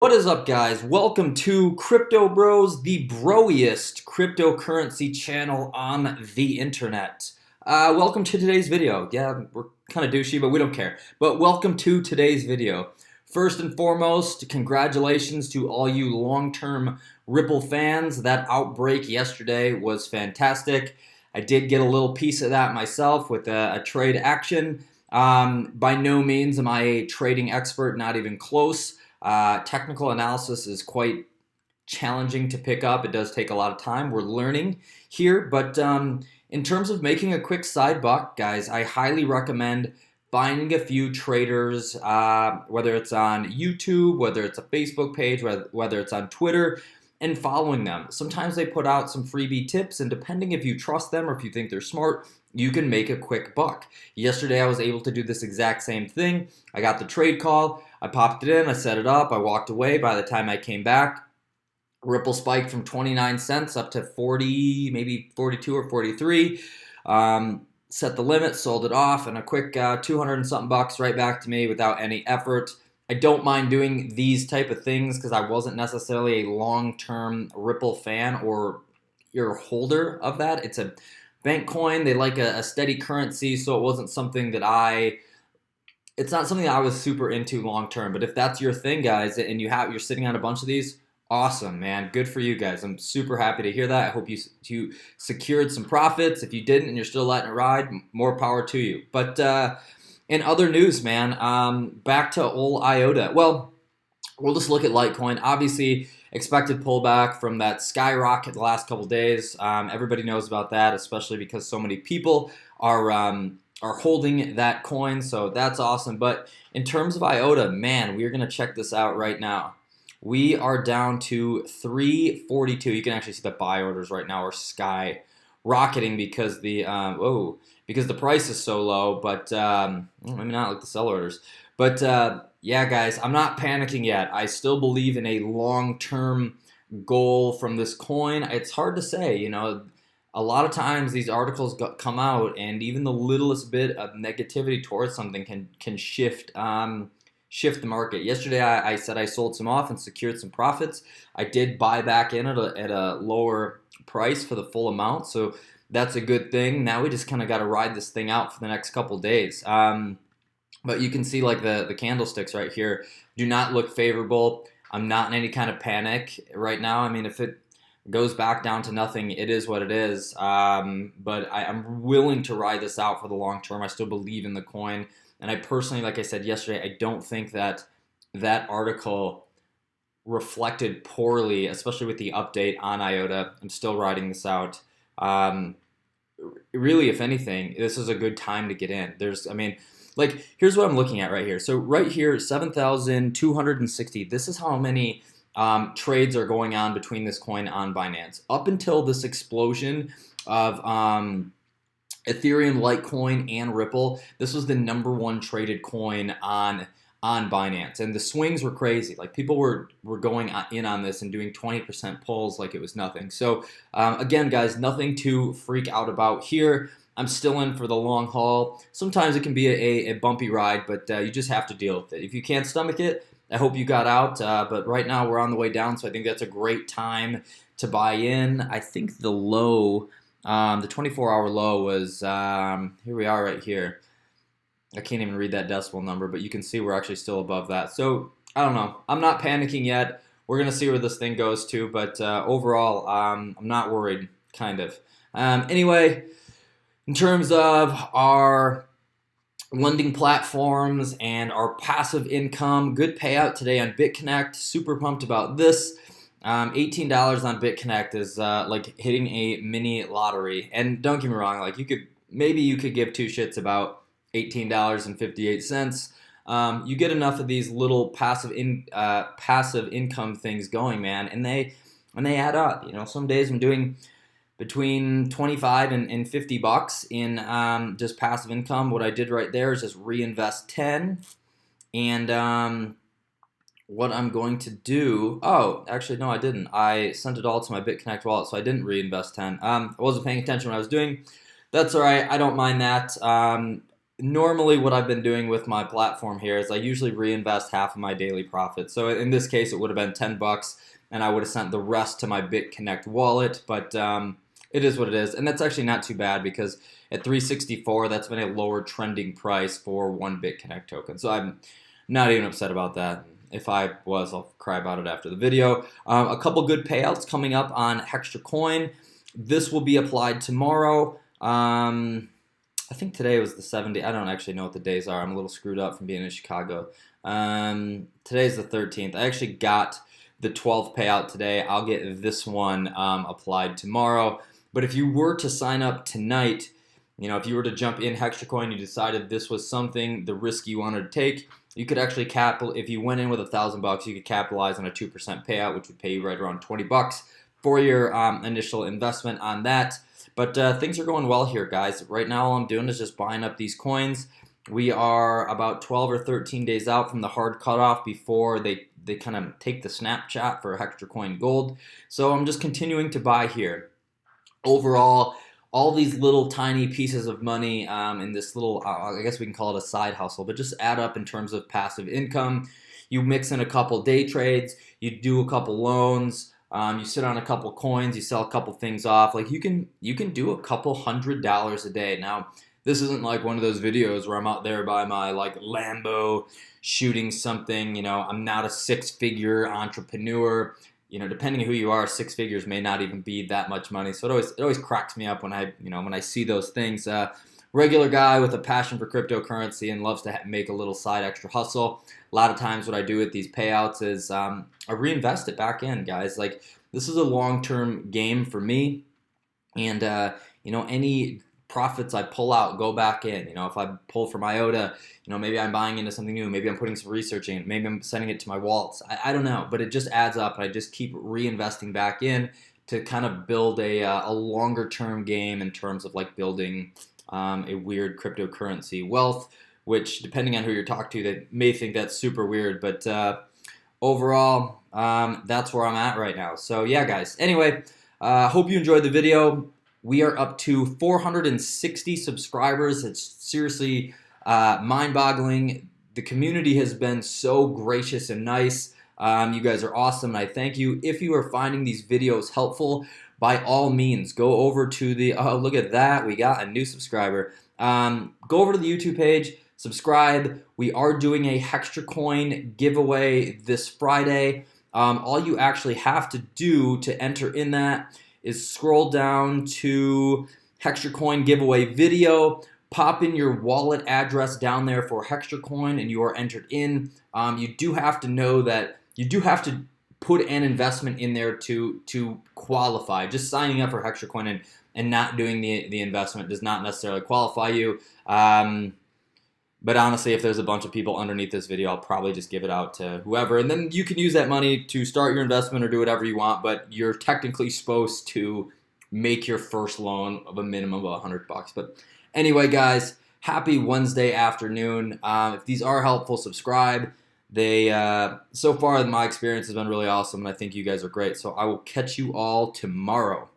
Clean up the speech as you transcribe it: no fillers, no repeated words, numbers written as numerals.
What is up, guys? Welcome to Crypto Bros, the broiest cryptocurrency channel on the internet. Welcome to today's video. Yeah, we're kind of douchey, but we don't care. But welcome to today's video. First and foremost, congratulations to all you long-term Ripple fans. That outbreak yesterday was fantastic. I did get a little piece of that myself with a trade action. By no means am I a trading expert, not even close. Technical analysis is quite challenging to pick up. It does take a lot of time. We're learning here, but in terms of making a quick side buck, guys, I highly recommend finding a few traders, whether it's on YouTube, whether it's a Facebook page, whether it's on Twitter, and following them. Sometimes they put out some freebie tips, and depending if you trust them or if you think they're smart, you can make a quick buck. Yesterday, I was able to do this exact same thing. I got the trade call. I popped it in. I set it up. I walked away. By the time I came back, Ripple spiked from 29 cents up to 40, maybe 42 or 43. Set the limit, sold it off, and a quick 200 and something bucks right back to me without any effort. I don't mind doing these type of things because I wasn't necessarily a long-term Ripple fan or your holder of that. It's a bank coin. They like a steady currency, so it wasn't something that it's not something that I was super into long-term. But if that's your thing, guys, and you're sitting on a bunch of these, awesome, man. Good for you guys. I'm super happy to hear that. I hope you secured some profits. If you didn't and you're still letting it ride, more power to you. But in other news, man, back to old IOTA. Well, we'll just look at Litecoin. Obviously, expected pullback from that skyrocket the last couple days. Everybody knows about that, especially because so many people are holding that coin. So that's awesome. But in terms of IOTA, man, we're going to check this out right now. We are down to 342. You can actually see the buy orders right now are skyrocketing because because the price is so low. But maybe not like the sell orders. But yeah, guys, I'm not panicking yet. I still believe in a long-term goal from this coin. It's hard to say, you know. A lot of times these articles come out, and even the littlest bit of negativity towards something can shift the market. Yesterday, I said I sold some off and secured some profits. I did buy back in at a lower price for the full amount, so that's a good thing. Now we just kind of got to ride this thing out for the next couple days. But you can see like the candlesticks right here do not look favorable. I'm not in any kind of panic right now. I mean, if it goes back down to nothing, it is what it is. But I'm willing to ride this out for the long term. I still believe in the coin. And I personally, like I said yesterday, I don't think that article reflected poorly, especially with the update on IOTA. I'm still riding this out. Really, if anything, this is a good time to get in. Here's what I'm looking at right here. So right here, 7,260. This is how many trades are going on between this coin on Binance. Up until this explosion of Ethereum, Litecoin, and Ripple, this was the #1 traded coin on Binance, and the swings were crazy. Like, people were going in on this and doing 20% pulls like it was nothing. So again, guys, nothing to freak out about here. I'm still in for the long haul. Sometimes it can be a bumpy ride, but you just have to deal with it. If you can't stomach it, I hope you got out. But right now we're on the way down, so I think that's a great time to buy in. I think the low, the 24-hour low was, here we are right here. I can't even read that decimal number, but you can see we're actually still above that. So I don't know. I'm not panicking yet. We're going to see where this thing goes to, but overall, I'm not worried, kind of. Anyway, in terms of our lending platforms and our passive income, good payout today on BitConnect. Super pumped about this. $18 on BitConnect is like hitting a mini lottery. And don't get me wrong, like you could give two shits about $18.58. You get enough of these little passive income things going, man, and they add up. You know, some days I'm doing between 25 and 50 bucks in just passive income. What I did right there is just reinvest 10, and what I'm going to do, actually no, I didn't. I sent it all to my BitConnect wallet, so I didn't reinvest 10. I wasn't paying attention when I was doing. That's all right. I don't mind that. normally what I've been doing with my platform here is I usually reinvest half of my daily profit. So in this case, it would have been $10, and I would have sent the rest to my BitConnect wallet. But it is what it is, and that's actually not too bad because at 364, that's been a lower trending price for one BitConnect token. So I'm not even upset about that. If I was, I'll cry about it after the video. A couple good payouts coming up on Hextracoin. This will be applied tomorrow. I think today was the 70. I don't actually know what the days are. I'm a little screwed up from being in Chicago. Today's the 13th. I actually got the 12th payout today. I'll get this one applied tomorrow. But if you were to sign up tonight, if you were to jump in Hextracoin, you decided this was something, the risk you wanted to take, you could actually if you went in with $1,000, you could capitalize on a 2% payout, which would pay you right around $20 for your initial investment on that. But things are going well here, guys. Right now, all I'm doing is just buying up these coins. We are about 12 or 13 days out from the hard cutoff before they kind of take the snapshot for Hextracoin Gold. So I'm just continuing to buy here. Overall, all these little tiny pieces of money in this little, I guess we can call it a side hustle, but just add up in terms of passive income. You mix in a couple day trades, you do a couple loans, you sit on a couple coins, you sell a couple things off. Like you can do a couple $100 a day. Now, this isn't like one of those videos where I'm out there by my like Lambo shooting something. I'm not a six-figure entrepreneur. Depending on who you are, six figures may not even be that much money. So it always cracks me up when I see those things. Regular guy with a passion for cryptocurrency and loves to make a little side extra hustle. A lot of times what I do with these payouts is I reinvest it back in, guys. Like this is a long-term game for me, and any profits I pull out go back in. If I pull from IOTA, maybe I'm buying into something new, maybe I'm putting some research in, maybe I'm sending it to my wallets. I don't know, but it just adds up, and I just keep reinvesting back in to kind of build a longer term game in terms of like building a weird cryptocurrency wealth, which depending on who you're talking to, they may think that's super weird, but overall, that's where I'm at right now. So yeah, guys. Anyway, hope you enjoyed the video. We are up to 460 subscribers. It's seriously mind-boggling. The community has been so gracious and nice. You guys are awesome, and I thank you. If you are finding these videos helpful, by all means, go over to the, oh, look at that. We got a new subscriber. Go over to the YouTube page, subscribe. We are doing a Hextracoin giveaway this Friday. All you actually have to do to enter in that is scroll down to Hextracoin giveaway video, pop in your wallet address down there for Hextracoin, and you are entered in. You do have to know that you do have to put an investment in there to qualify. Just signing up for Hextracoin and not doing the investment does not necessarily qualify you. But honestly, if there's a bunch of people underneath this video, I'll probably just give it out to whoever. And then you can use that money to start your investment or do whatever you want, but you're technically supposed to make your first loan of a minimum of $100. But anyway, guys, happy Wednesday afternoon. If these are helpful, subscribe. So far, my experience has been really awesome, and I think you guys are great. So I will catch you all tomorrow.